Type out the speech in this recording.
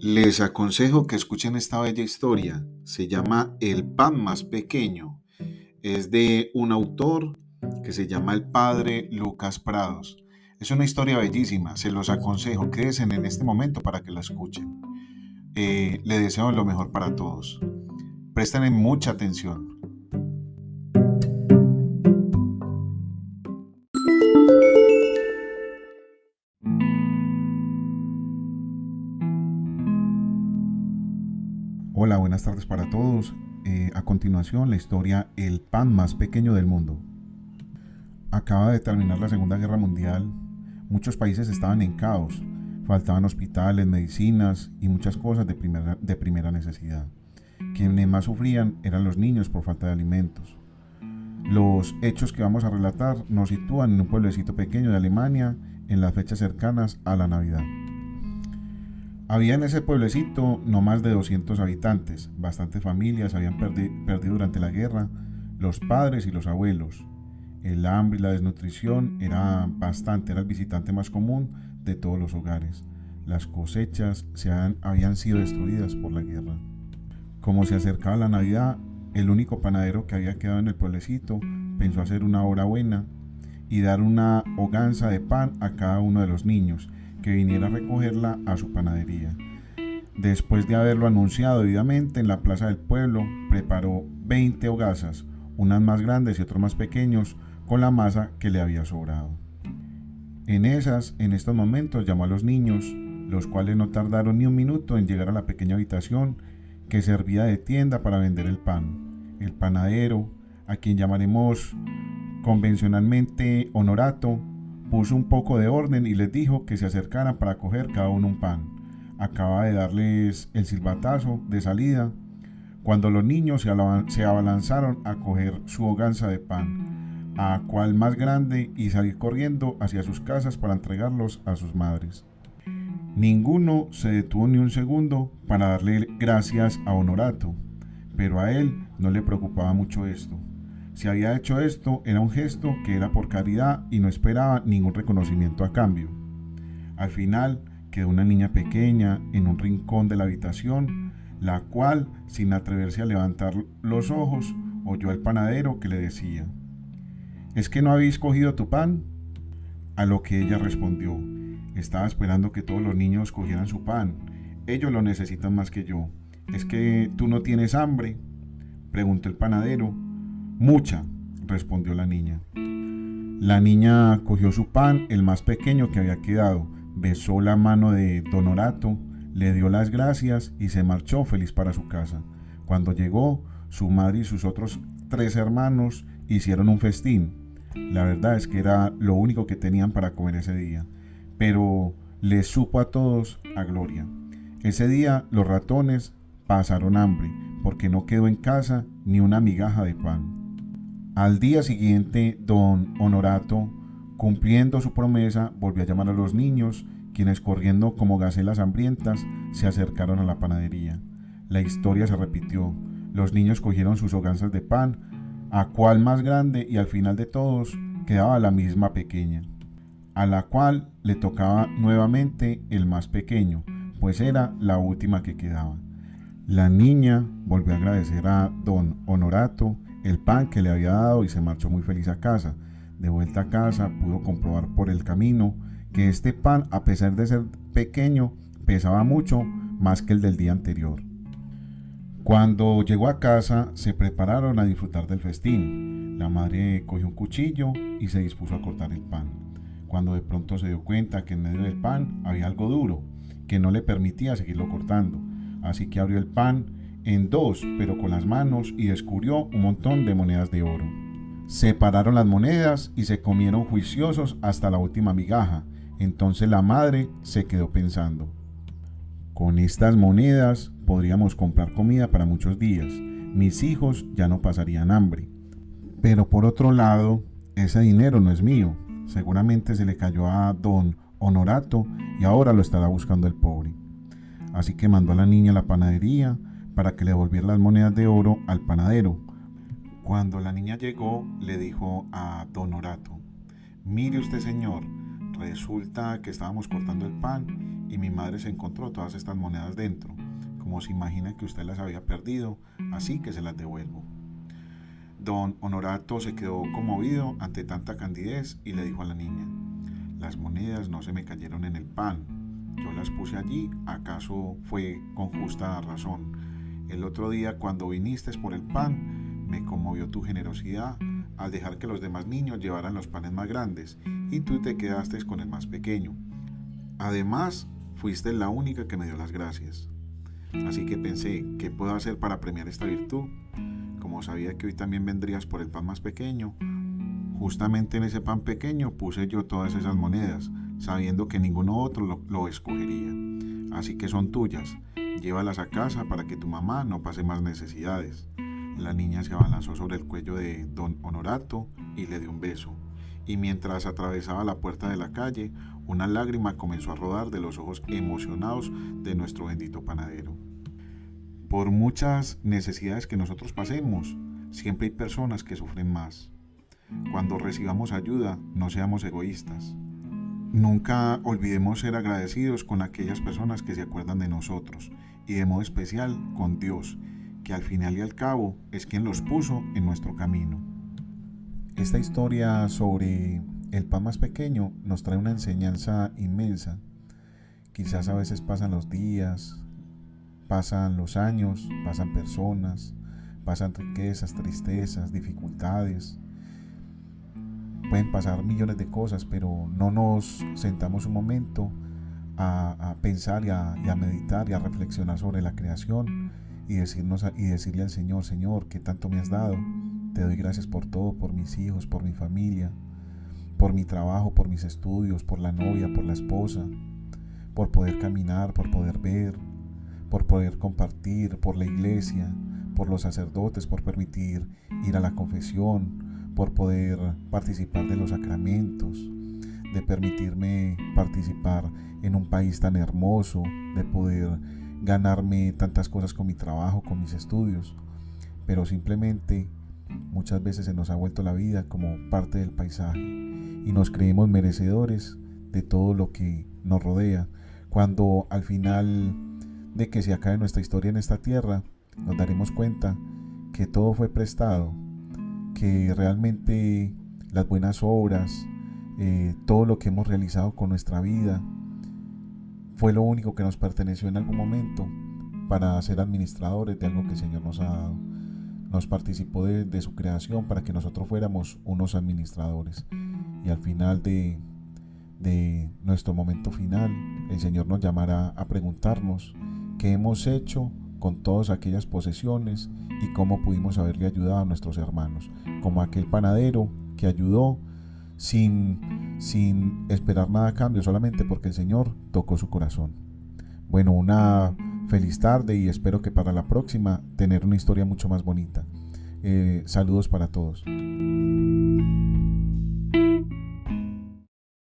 Les aconsejo que escuchen esta bella historia. Se llama El pan más pequeño. Es de un autor que se llama el padre Lucas Prados. Es una historia bellísima. Se los aconsejo. Quédense en este momento para que la escuchen. Le deseo lo mejor para todos. Presten mucha atención. Hola, buenas tardes para todos. A continuación, la historia El pan más pequeño del mundo. Acaba de terminar la Segunda Guerra Mundial. Muchos países estaban en caos. Faltaban hospitales, medicinas y muchas cosas de primera necesidad. Quienes más sufrían eran los niños por falta de alimentos. Los hechos que vamos a relatar nos sitúan en un pueblecito pequeño de Alemania en las fechas cercanas a la Navidad. Había en ese pueblecito no más de 200 habitantes. Bastantes familias habían perdido durante la guerra los padres y los abuelos. El hambre y la desnutrición era el visitante más común de todos los hogares. Las cosechas habían sido destruidas por la guerra. Como se acercaba la Navidad, el único panadero que había quedado en el pueblecito pensó hacer una obra buena y dar una hoganza de pan a cada uno de los niños que viniera a recogerla a su panadería. Después de haberlo anunciado debidamente en la plaza del pueblo, preparó 20 hogazas, unas más grandes y otros más pequeños, con la masa que le había sobrado. En estos momentos llamó a los niños, los cuales no tardaron ni un minuto en llegar a la pequeña habitación que servía de tienda para vender el pan. El panadero, a quien llamaremos convencionalmente Honorato, puso un poco de orden y les dijo que se acercaran para coger cada uno un pan. Acaba de darles el silbatazo de salida cuando los niños se abalanzaron a coger su hoganza de pan, a cual más grande, y salir corriendo hacia sus casas para entregarlos a sus madres. Ninguno se detuvo ni un segundo para darle gracias a Honorato, pero a él no le preocupaba mucho esto. Si había hecho esto, era un gesto que era por caridad y no esperaba ningún reconocimiento a cambio. Al final quedó una niña pequeña en un rincón de la habitación, la cual, sin atreverse a levantar los ojos, oyó al panadero que le decía: ¿Es que no habéis cogido tu pan? A lo que ella respondió: estaba esperando que todos los niños cogieran su pan. Ellos lo necesitan más que yo. ¿Es que tú no tienes hambre?, preguntó el panadero. Mucha, respondió la niña. La niña cogió su pan, el más pequeño que había quedado, besó la mano de Don Honorato, le dio las gracias y se marchó feliz para su casa. Cuando llegó, su madre y sus otros 3 hermanos hicieron un festín. La verdad es que era lo único que tenían para comer ese día, pero les supo a todos a gloria. Ese día los ratones pasaron hambre, porque no quedó en casa ni una migaja de pan. Al día siguiente, don Honorato, cumpliendo su promesa, volvió a llamar a los niños, quienes, corriendo como gacelas hambrientas, se acercaron a la panadería. La historia se repitió. Los niños cogieron sus hoganzas de pan, a cual más grande, y al final de todos quedaba la misma pequeña, a la cual le tocaba nuevamente el más pequeño, pues era la última que quedaba. La niña volvió a agradecer a don Honorato el pan que le había dado y se marchó muy feliz a casa. De vuelta a casa, pudo comprobar por el camino que este pan, a pesar de ser pequeño, pesaba mucho más que el del día anterior. Cuando llegó a casa, se prepararon a disfrutar del festín. La madre cogió un cuchillo y se dispuso a cortar el pan, cuando de pronto se dio cuenta que en medio del pan había algo duro que no le permitía seguirlo cortando. Así que abrió el pan en 2, pero con las manos, y descubrió un montón de monedas de oro. Separaron las monedas y se comieron juiciosos hasta la última migaja. Entonces la madre se quedó pensando: con estas monedas podríamos comprar comida para muchos días. Mis hijos ya no pasarían hambre. Pero por otro lado, ese dinero no es mío. Seguramente se le cayó a don Honorato y ahora lo estará buscando el pobre. Así que mandó a la niña a la panadería para que le devolviera las monedas de oro al panadero. Cuando la niña llegó, le dijo a don Honorato: mire usted, señor, resulta que estábamos cortando el pan y mi madre se encontró todas estas monedas dentro. Como se imagina que usted las había perdido, así que se las devuelvo. Don Honorato se quedó conmovido ante tanta candidez y le dijo a la niña: las monedas no se me cayeron en el pan, yo las puse allí, acaso fue con justa razón. El otro día cuando viniste por el pan, me conmovió tu generosidad al dejar que los demás niños llevaran los panes más grandes y tú te quedaste con el más pequeño. Además, fuiste la única que me dio las gracias. Así que pensé, ¿qué puedo hacer para premiar esta virtud? Como sabía que hoy también vendrías por el pan más pequeño, justamente en ese pan pequeño puse yo todas esas monedas, sabiendo que ninguno otro lo escogería. Así que son tuyas, llévalas a casa para que tu mamá no pase más necesidades. La niña se abalanzó sobre el cuello de don Honorato y le dio un beso. Y mientras atravesaba la puerta de la calle, una lágrima comenzó a rodar de los ojos emocionados de nuestro bendito panadero. Por muchas necesidades que nosotros pasemos, siempre hay personas que sufren más. Cuando recibamos ayuda, no seamos egoístas. Nunca olvidemos ser agradecidos con aquellas personas que se acuerdan de nosotros y de modo especial con Dios, que al final y al cabo es quien los puso en nuestro camino. Esta historia sobre el pan más pequeño nos trae una enseñanza inmensa. Quizás a veces pasan los días, pasan los años, pasan personas, pasan riquezas, tristezas, dificultades. Pueden pasar millones de cosas, pero no nos sentamos un momento a pensar y a meditar y a reflexionar sobre la creación y decirle al Señor: Señor, ¿qué tanto me has dado? Te doy gracias por todo, por mis hijos, por mi familia, por mi trabajo, por mis estudios, por la novia, por la esposa, por poder caminar, por poder ver, por poder compartir, por la iglesia, por los sacerdotes, por permitir ir a la confesión, por poder participar de los sacramentos, de permitirme participar en un país tan hermoso, de poder ganarme tantas cosas con mi trabajo, con mis estudios. Pero simplemente muchas veces se nos ha vuelto la vida como parte del paisaje y nos creemos merecedores de todo lo que nos rodea, cuando al final de que se acabe nuestra historia en esta tierra, nos daremos cuenta que todo fue prestado, que realmente las buenas obras, todo lo que hemos realizado con nuestra vida, fue lo único que nos perteneció en algún momento para ser administradores de algo que el Señor nos ha dado. Nos participó de su creación para que nosotros fuéramos unos administradores. Y al final de nuestro momento final, el Señor nos llamará a preguntarnos qué hemos hecho con todas aquellas posesiones y cómo pudimos haberle ayudado a nuestros hermanos, como aquel panadero que ayudó sin esperar nada a cambio, solamente porque el Señor tocó su corazón. Bueno, una feliz tarde y espero que para la próxima tener una historia mucho más bonita. Saludos para todos.